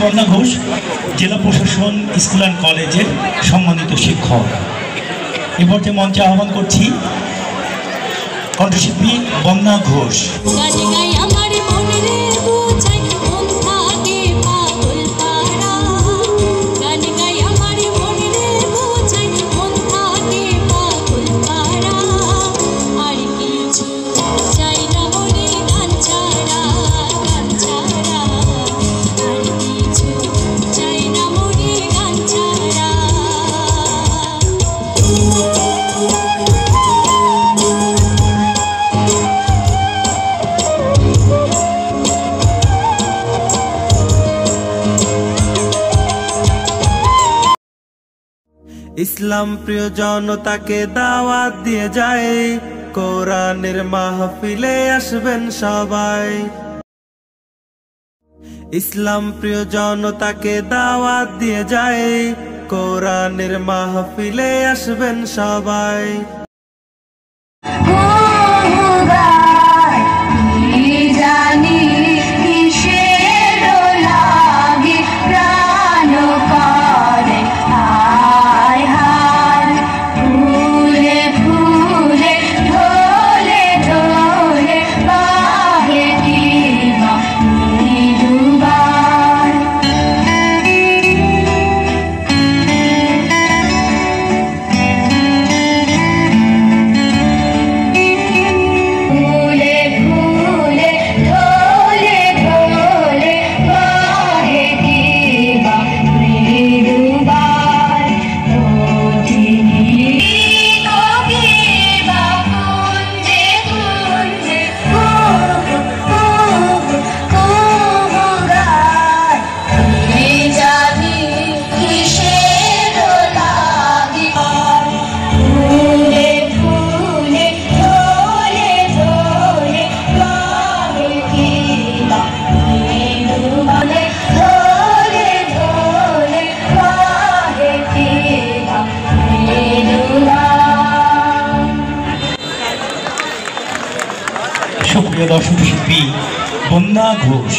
বন্যা ঘোষ, জেলা প্রশাসন স্কুল অ্যান্ড কলেজের সম্মানিত শিক্ষক। এ পর্যায়ে মঞ্চে আহ্বান করছি কণ্ঠশিল্পী বন্যা ঘোষ। ইসলাম প্রিয় জনতাকে দাওয়াত দিয়ে যায়, কোরআনের মাহফিলে আসবেন সবাই। ইসলাম প্রিয় জনতাকে দাওয়াত দিয়ে যায়, কোরআনের মাহফিলে আসবেন সবাই। সুপ্রিয় দর্শক শিল্পী বন্যা ঘোষ।